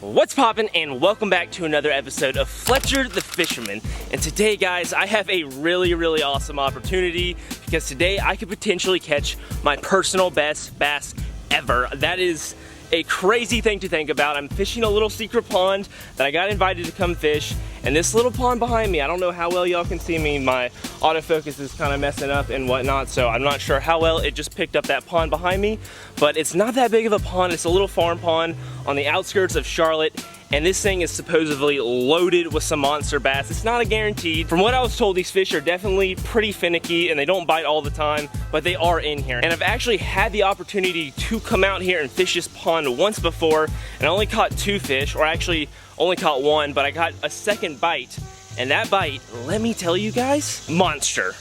What's poppin', and welcome back to another episode of Fletcher the Fisherman. And today, guys, I have a really awesome opportunity because today I could potentially catch my personal best bass ever. That is a crazy thing to think about. I'm fishing a little secret pond that I got invited to come fish, and this little pond behind me, I don't know how well y'all can see me. My autofocus is kind of messing up and whatnot, so I'm not sure how well it just picked up that pond behind me, but it's not that big of a pond. It's a little farm pond on the outskirts of Charlotte, and this thing is supposedly loaded with some monster bass. It's not a guaranteed. From what I was told, these fish are definitely pretty finicky and they don't bite all the time, but they are in here. And I've actually had the opportunity to come out here and fish this pond once before, and I only caught 2 fish, or actually only caught 1, but I got a second bite. And that bite, let me tell you guys, monster.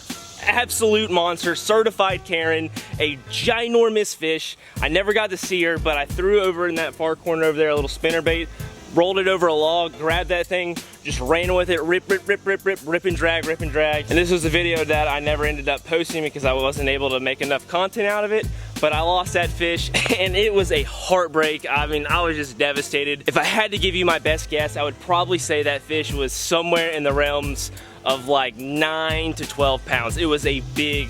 Absolute monster, certified Karen, a ginormous fish. I never got to see her, but I threw over in that far corner over there a little spinnerbait, rolled it over a log, grabbed that thing, just ran with it, rip and drag. And this was a video that I never ended up posting because I wasn't able to make enough content out of it, but I lost that fish and it was a heartbreak. I mean, I was just devastated. If I had to give you my best guess, I would probably say that fish was somewhere in the realms of like 9 to 12 pounds. It was a big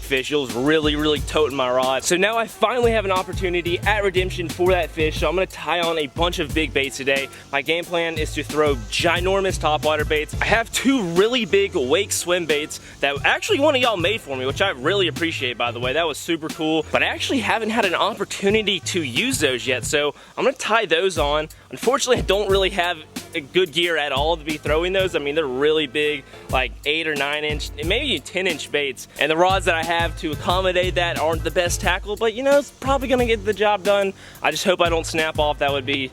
fish. It was really toting my rod. So now I finally have an opportunity at Redemption for that fish. So I'm gonna tie on a bunch of big baits today. My game plan is to throw ginormous topwater baits. I have 2 really big wake swim baits that actually one of y'all made for me, which I really appreciate, by the way. That was super cool. But I actually haven't had an opportunity to use those yet. So I'm gonna tie those on. Unfortunately, I don't really have a good gear at all to be throwing those. I mean, they're really big, like 8 or 9 inch, maybe 10 inch baits. And the rods that I have to accommodate that aren't the best tackle, but you know, it's probably gonna get the job done. I just hope I don't snap off. That'd be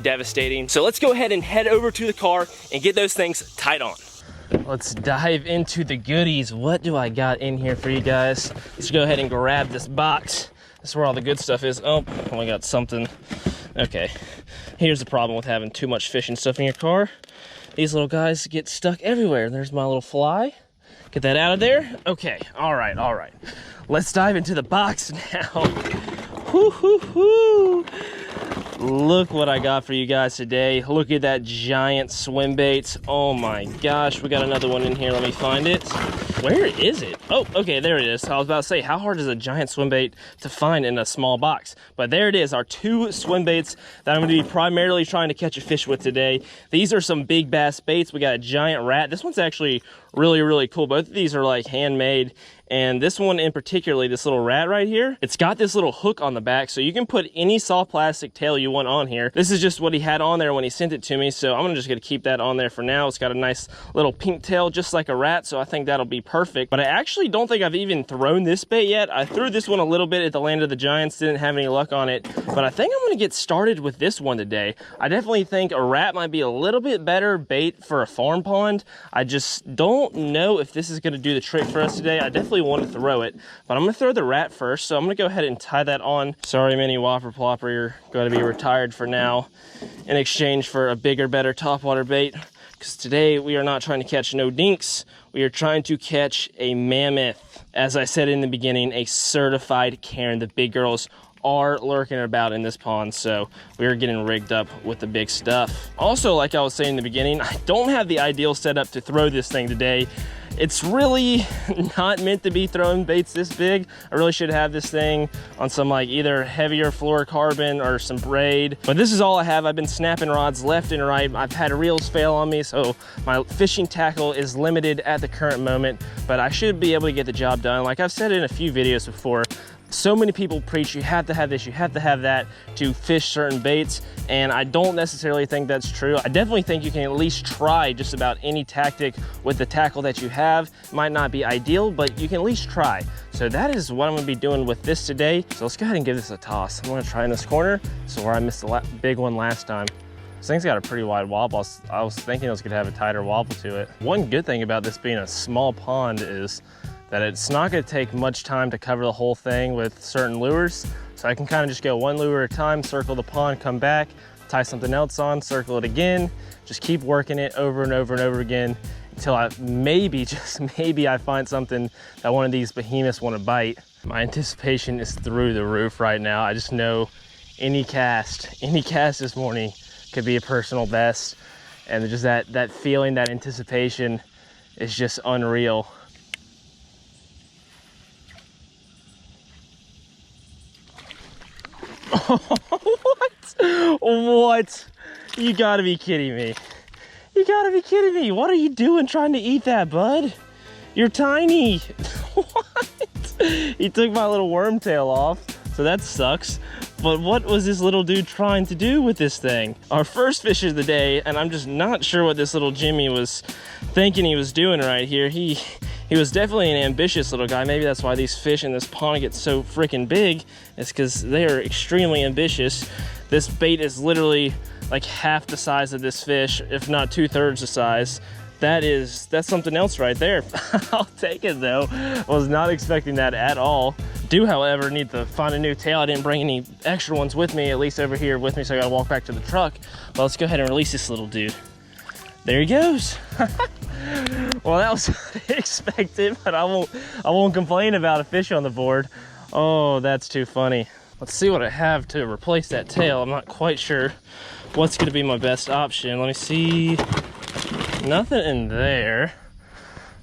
devastating. So let's go ahead and head over to the car and get those things tied on. Let's dive into the goodies. What do I got in here for you guys? Let's go ahead and grab this box. This is where all the good stuff is. Oh, I got something. Okay, here's the problem with having too much fishing stuff in your car. These little guys get stuck everywhere. There's my little fly. Get that out of there. Okay, all right. Let's dive into the box now. Whoo. Look what I got for you guys today. Look at that giant swim bait. Oh my gosh, we got another one in here. Let me find it. Where is it? Oh, okay, there it is. I was about to say, how hard is a giant swim bait to find in a small box? But there it is, our 2 swim baits that I'm gonna be primarily trying to catch a fish with today. These are some big bass baits. We got a giant rat. This one's actually really cool. Both of these are like handmade. And this one in particular, this little rat right here, it's got this little hook on the back, so you can put any soft plastic tail you want on here. This is just what he had on there when he sent it to me, so I'm just gonna keep that on there for now. It's got a nice little pink tail, just like a rat, so I think that'll be perfect. But I actually don't think I've even thrown this bait yet. I threw this one a little bit at the Land of the Giants, didn't have any luck on it, but I think I'm gonna get started with this one today. I definitely think a rat might be a little bit better bait for a farm pond. I just don't know if this is gonna do the trick for us today. I definitely want to throw it, but I'm gonna throw the rat first, so I'm gonna go ahead and tie that on. Sorry, Mini Whopper Plopper, you're going to be retired for now in exchange for a bigger, better topwater bait, because today we are not trying to catch no dinks. We are trying to catch a mammoth. As I said in the beginning, a certified Karen. The big girls are lurking about in this pond, so we are getting rigged up with the big stuff. Also, like I was saying in the beginning, I don't have the ideal setup to throw this thing today. It's really not meant to be throwing baits this big. I really should have this thing on some like either heavier fluorocarbon or some braid, but this is all I have. I've been snapping rods left and right. I've had reels fail on me, so my fishing tackle is limited at the current moment, but I should be able to get the job done. Like I've said in a few videos before, so many people preach you have to have this, you have to have that to fish certain baits, and I don't necessarily think that's true. I definitely think you can at least try just about any tactic with the tackle that you have. It might not be ideal, but you can at least try. So that is what I'm gonna be doing with this today. So let's go ahead and give this a toss. I'm gonna try in this corner, so where I missed the big one last time. This thing's got a pretty wide wobble. I was thinking it was gonna have a tighter wobble to it. One good thing about this being a small pond is that it's not gonna take much time to cover the whole thing with certain lures. So I can kind of just go 1 lure at a time, circle the pond, come back, tie something else on, circle it again, just keep working it over and over again until I maybe, just maybe, I find something that one of these behemoths want to bite. My anticipation is through the roof right now. I just know any cast this morning could be a personal best. And just that feeling, that anticipation is just unreal. What? You gotta be kidding me. You gotta be kidding me. What are you doing trying to eat that, bud? You're tiny. What? He took my little worm tail off, so that sucks. But what was this little dude trying to do with this thing? Our first fish of the day, and I'm just not sure what this little Jimmy was thinking he was doing right here. He was definitely an ambitious little guy. Maybe that's why these fish in this pond get so freaking big. It's because they are extremely ambitious. This bait is literally like half the size of this fish, if not 2/3 the size. That's something else right there. I'll take it though. Was not expecting that at all. Do, however, need to find a new tail. I didn't bring any extra ones with me, at least over here with me, so I gotta walk back to the truck. Well, let's go ahead and release this little dude. There he goes. Well, that was unexpected, but I won't complain about a fish on the board. Oh, that's too funny. Let's see what I have to replace that tail. I'm not quite sure what's gonna be my best option. Let me see. Nothing in there.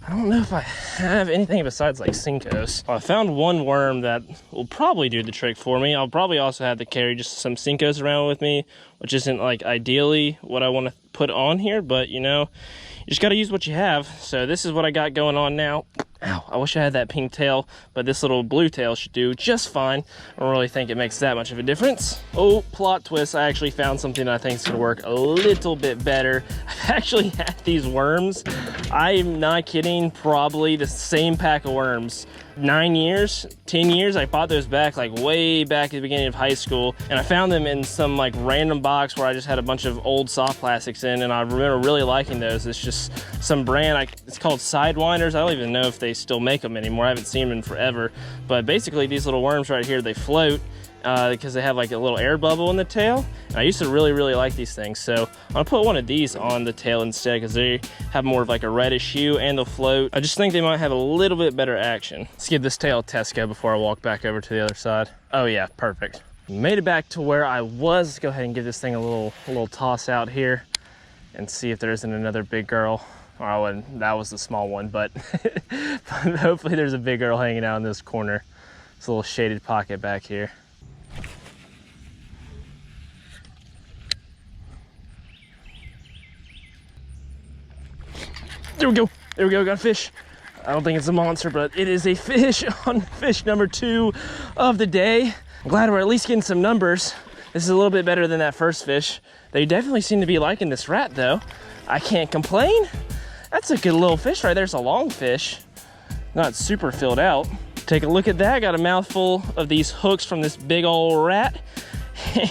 I don't know if I have anything besides like Cincos. Well, I found one worm that will probably do the trick for me. I'll probably also have to carry just some Cincos around with me, which isn't like ideally what I want to put on here, but you know, you just got to use what you have. So this is what I got going on now. Ow, I wish I had that pink tail, but this little blue tail should do just fine. I don't really think it makes that much of a difference. Oh, plot twist, I actually found something that I think is gonna work a little bit better. I've actually had these worms, I'm not kidding, probably the same pack of worms. 9 years, 10 years, I bought those back like way back at the beginning of high school, and I found them in some like random box where I just had a bunch of old soft plastics in, and I remember really liking those. It's just some brand, it's called Sidewinders. I don't even know if they still make them anymore. I haven't seen them in forever, but basically these little worms right here, they float because they have like a little air bubble in the tail, and I used to really like these things. So I'm gonna put one of these on the tail instead because they have more of like a reddish hue and they'll float. I just think they might have a little bit better action. Let's give this tail a test go before I walk back over to the other side. Oh yeah, perfect. Made it back to where I was. Let's go ahead and give this thing a little toss out here and see if there isn't another big girl. Oh, and that was the small one, but hopefully there's a big girl hanging out in this corner. It's a little shaded pocket back here. There we go. There we go. Got a fish. I don't think it's a monster, but it is a fish on fish number 2 of the day. I'm glad we're at least getting some numbers. This is a little bit better than that first fish. They definitely seem to be liking this rat, though. I can't complain. That's a good little fish right there. It's a long fish. Not super filled out. Take a look at that. Got a mouthful of these hooks from this big old rat.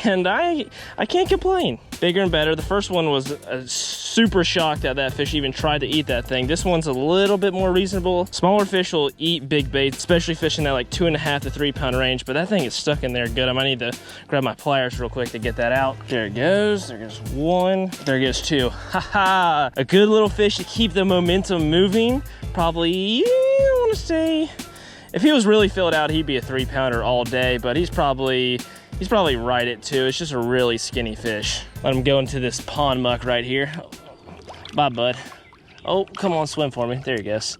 And I can't complain. Bigger and better. The first one was super shocked that that fish even tried to eat that thing. This one's a little bit more reasonable. Smaller fish will eat big baits, especially fish in that like 2.5 to 3 pound range, but that thing is stuck in there good. I might need to grab my pliers real quick to get that out. There it goes. There goes 1. There goes 2. Haha. A good little fish to keep the momentum moving. Probably, I want to say, if he was really filled out, he'd be a 3 pounder all day, but he's probably right at 2. It's just a really skinny fish. Let him go into this pond muck right here. Bye, bud. Oh, come on, swim for me. There he goes.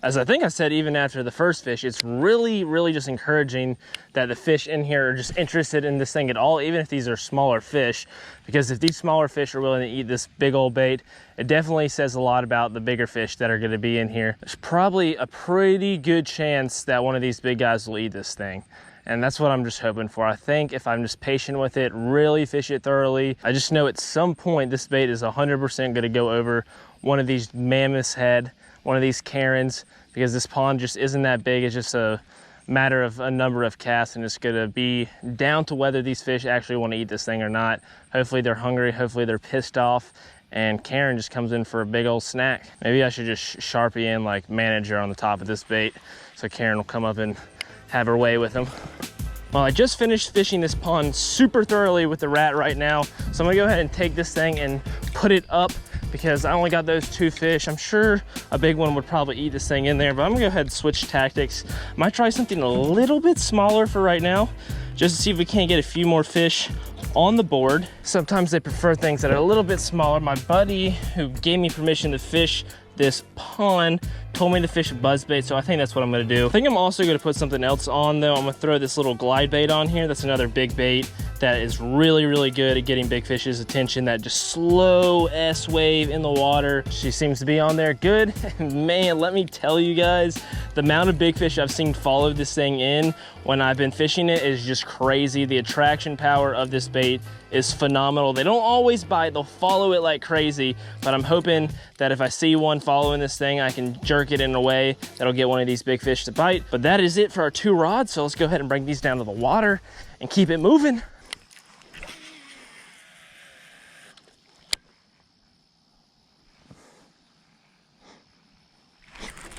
As I think I said, even after the first fish, it's really just encouraging that the fish in here are just interested in this thing at all, even if these are smaller fish. Because if these smaller fish are willing to eat this big old bait, it definitely says a lot about the bigger fish that are going to be in here. There's probably a pretty good chance that one of these big guys will eat this thing. And that's what I'm just hoping for. I think if I'm just patient with it, really fish it thoroughly, I just know at some point this bait is 100% going to go over one of these mammoths' head, one of these Karens, because this pond just isn't that big. It's just a matter of a number of casts, and it's going to be down to whether these fish actually want to eat this thing or not. Hopefully they're hungry, hopefully they're pissed off, and Karen just comes in for a big old snack. Maybe I should just Sharpie in like manager on the top of this bait so Karen will come up and have her way with them. Well, I just finished fishing this pond super thoroughly with the rat right now, so I'm gonna go ahead and take this thing and put it up because I only got those 2 fish. I'm sure a big one would probably eat this thing in there, but I'm gonna go ahead and switch tactics. Might try something a little bit smaller for right now, just to see if we can't get a few more fish on the board. Sometimes they prefer things that are a little bit smaller. My buddy who gave me permission to fish this pond told me to fish a buzzbait, so I think that's what I'm gonna do. I think I'm also gonna put something else on though. I'm gonna throw this little glide bait on here. That's another big bait that is really, really good at getting big fish's attention. That just slow S wave in the water. She seems to be on there good. Man, let me tell you guys, the amount of big fish I've seen follow this thing in when I've been fishing it is just crazy. The attraction power of this bait is phenomenal. They don't always bite, they'll follow it like crazy, but I'm hoping that if I see one following this thing, I can jerk it in a way that'll get one of these big fish to bite. But that is it for our 2 rods, so let's go ahead and bring these down to the water and keep it moving.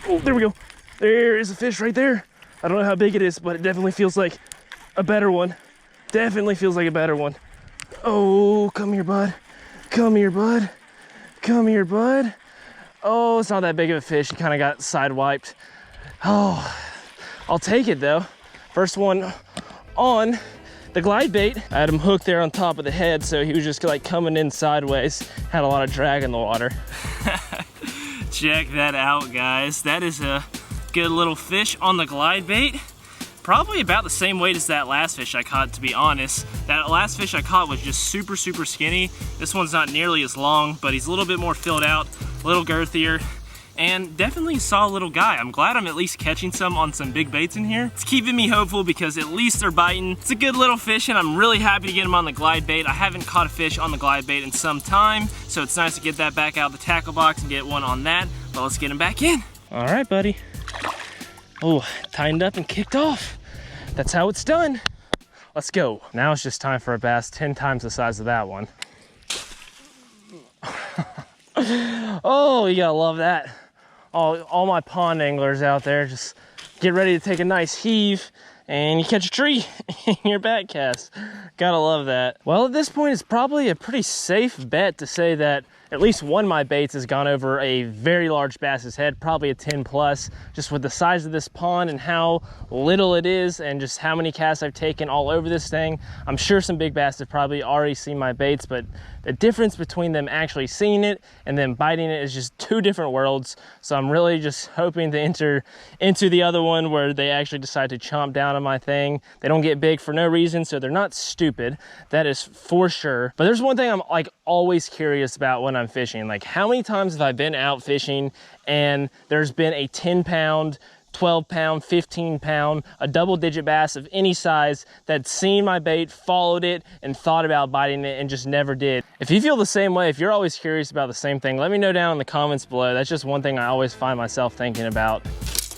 Oh, there we go. There is a fish right there. I don't know how big it is, but it definitely feels like a better one. Definitely feels like a better one. Oh, come here, bud. Come here, bud. Come here, bud. Oh, it's not that big of a fish. He kind of got sidewiped. Oh, I'll take it though. First one on the glide bait. I had him hooked there on top of the head, so he was just like coming in sideways. Had a lot of drag in the water. Check that out, guys. That is a good little fish on the glide bait. Probably about the same weight as that last fish I caught, to be honest. That last fish I caught was just super, super skinny. This one's not nearly as long, but he's a little bit more filled out, a little girthier, and definitely a solid little guy. I'm glad I'm at least catching some on some big baits in here. It's keeping me hopeful because at least they're biting. It's a good little fish, and I'm really happy to get him on the glide bait. I haven't caught a fish on the glide bait in some time, so it's nice to get that back out of the tackle box and get one on that. But let's get him back in. All right, buddy. Oh, tightened up and kicked off. That's how it's done. Let's go. Now it's just time for a bass 10 times the size of that one. Oh, you gotta love that. All my pond anglers out there, just get ready to take a nice heave and you catch a tree in your back cast. Gotta love that. Well, at this point, it's probably a pretty safe bet to say that at least one of my baits has gone over a very large bass's head, probably a 10 plus, just with the size of this pond and how little it is and just how many casts I've taken all over this thing. I'm sure some big bass have probably already seen my baits, but the difference between them actually seeing it and then biting it is just 2 different worlds. So I'm really just hoping to enter into the other one where they actually decide to chomp down on my thing. They don't get big for no reason, so they're not stupid. That is for sure. But there's one thing I'm like always curious about when I'm fishing. Like, how many times have I been out fishing and there's been a 10 pound, 12 pound, 15 pound, a double digit bass of any size that's seen my bait, followed it, and thought about biting it and just never did. If you feel the same way, if you're always curious about the same thing, let me know down in the comments below. That's just one thing I always find myself thinking about.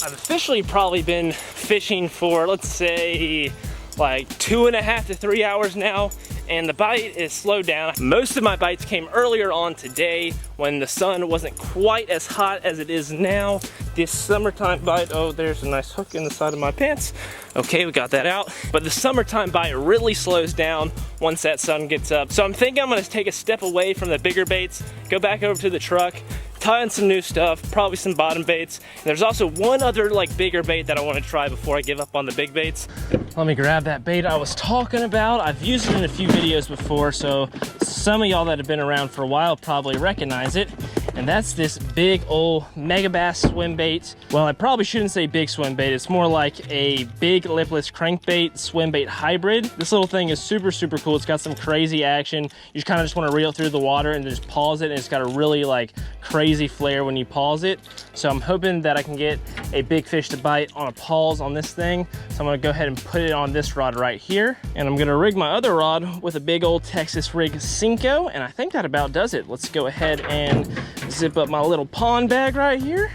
I've officially probably been fishing for, let's say, like 2.5 to 3 hours now, and the bite is slowed down. Most of my bites came earlier on today when the sun wasn't quite as hot as it is now. This summertime bite, oh, there's a nice hook in the side of my pants. Okay, we got that out. But the summertime bite really slows down once that sun gets up. So I'm thinking I'm gonna take a step away from the bigger baits, go back over to the truck, tie in some new stuff, probably some bottom baits. And there's also one other like bigger bait that I want to try before I give up on the big baits. Let me grab that bait I was talking about. I've used it in a few videos before, so some of y'all that have been around for a while probably recognize it. And that's this big old mega bass swim bait. Well, I probably shouldn't say big swim bait. It's more like a big lipless crankbait swim bait hybrid. This little thing is super, super cool. It's got some crazy action. You just kind of just want to reel through the water and just pause it. And it's got a really like crazy flare when you pause it. So I'm hoping that I can get a big fish to bite on a pause on this thing. So I'm gonna go ahead and put it on this rod right here. And I'm gonna rig my other rod with a big old Texas rig Cinco. And I think that about does it. Let's go ahead and zip up my little pond bag right here.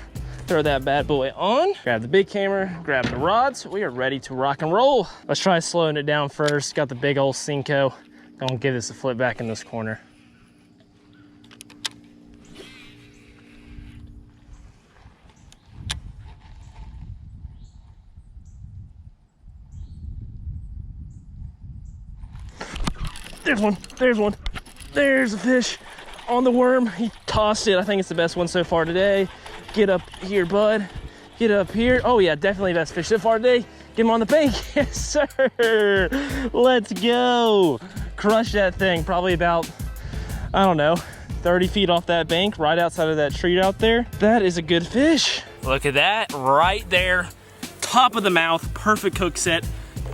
Throw that bad boy on, grab the big camera, grab the rods. We are ready to rock and roll. Let's try slowing it down first. Got the big old Cinco. Gonna give this a flip back in this corner. There's one, there's one. There's a fish on the worm. He tossed it. I think it's the best one so far today. Get up here, bud. Get up here. Oh yeah, definitely best fish so far today. Get him on the bank. Yes, sir. Let's go. crushed that thing probably about, I don't know, 30 feet off that bank, right outside of that tree out there. That is a good fish. Look at that, right there, top of the mouth, perfect hook set.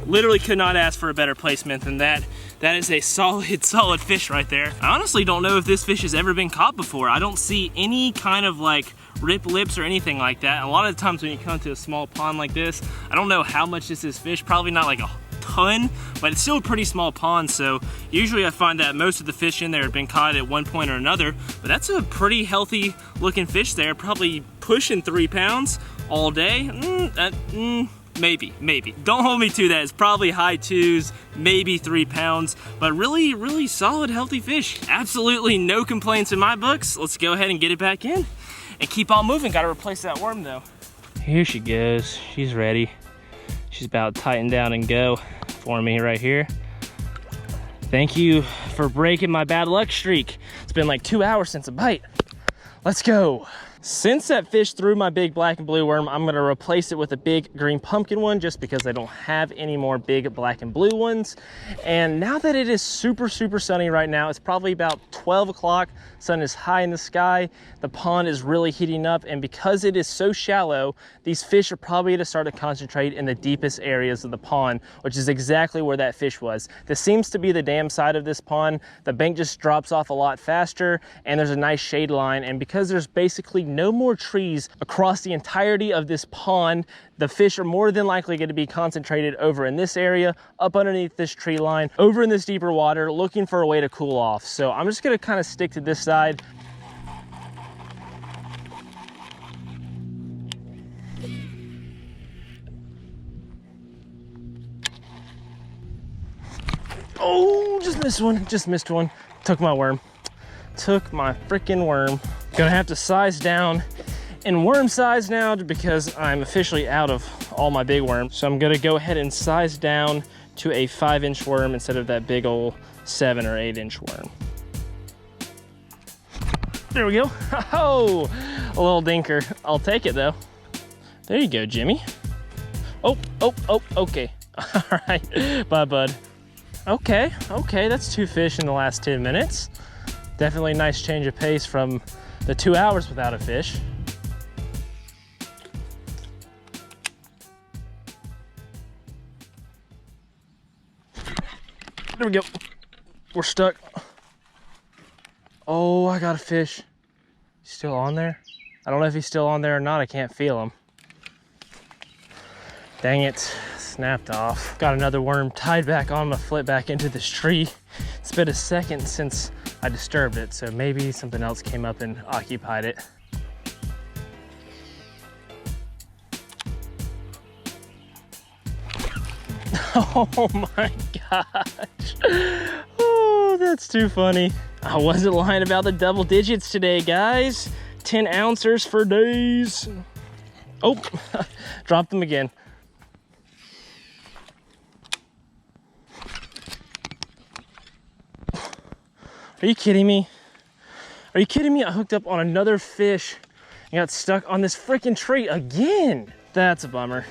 Literally could not ask for a better placement than that. That is a solid fish right there. I honestly don't know if this fish has ever been caught before. I don't see any kind of like rip lips or anything like that. A lot of the times when you come to a small pond like this, I don't know how much this is fish, probably not like a ton, but it's still a pretty small pond, so usually I find that most of the fish in there have been caught at one point or another, but that's a pretty healthy looking fish there, probably pushing 3 pounds all day. Maybe. Don't hold me to that. It's probably high 2s, maybe 3 pounds, but really solid, healthy fish. Absolutely no complaints in my books. Let's go ahead and get it back in and keep on moving. Got to replace that worm though. Here she goes. She's ready. She's about to tighten down and go for me right here. Thank you for breaking my bad luck streak. It's been like 2 hours since a bite. Let's go. Since that fish threw my big black and blue worm, I'm gonna replace it with a big green pumpkin one just because I don't have any more big black and blue ones. And now that it is super sunny right now, it's probably about 12 o'clock, sun is high in the sky, the pond is really heating up, and because it is so shallow, these fish are probably gonna start to concentrate in the deepest areas of the pond, which is exactly where that fish was. This seems to be the dam side of this pond. The bank just drops off a lot faster, and there's a nice shade line, and because there's basically no more trees across the entirety of this pond, the fish are more than likely going to be concentrated over in this area, up underneath this tree line, over in this deeper water, looking for a way to cool off. So I'm just going to kind of stick to this side. Oh, just missed one. Took my worm. Took my freaking worm. Gonna have to size down in worm size now because I'm officially out of all my big worms. So I'm gonna go ahead and size down to a 5-inch worm instead of that big old 7 or 8-inch worm. There we go. Oh, a little dinker. I'll take it though. There you go, Jimmy. Oh, okay. All right, bye, bud. Okay, that's 2 fish in the last 10 minutes. Definitely a nice change of pace from the 2 hours without a fish. There we go. We're stuck. Oh, I got a fish. He's still on there? I don't know if he's still on there or not. I can't feel him. Dang it, snapped off. Got another worm tied back on. I'm gonna flip back into this tree. It's been a second since I disturbed it, so maybe something else came up and occupied it. Oh my gosh. Oh, that's too funny. I wasn't lying about the double digits today, guys. 10 ounces for days. Oh, dropped them again. Are you kidding me? Are you kidding me? I hooked up on another fish and got stuck on this freaking tree again. That's a bummer.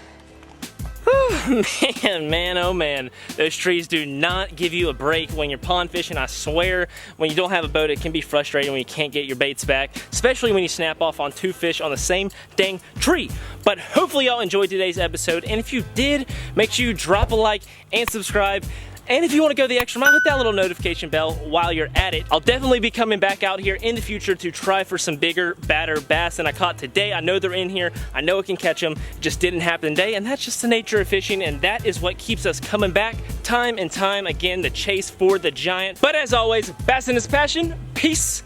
Man, oh man, those trees do not give you a break when you're pond fishing. I swear, when you don't have a boat, it can be frustrating when you can't get your baits back, especially when you snap off on 2 fish on the same dang tree. But hopefully y'all enjoyed today's episode, and if you did, make sure you drop a like and subscribe. And if you want to go the extra mile, hit that little notification bell while you're at it. I'll definitely be coming back out here in the future to try for some bigger, badder bass than I caught today. I know they're in here. I know I can catch them. It just didn't happen today, and that's just the nature of fishing, and that is what keeps us coming back time and time again, the chase for the giant. But as always, bass in his passion. Peace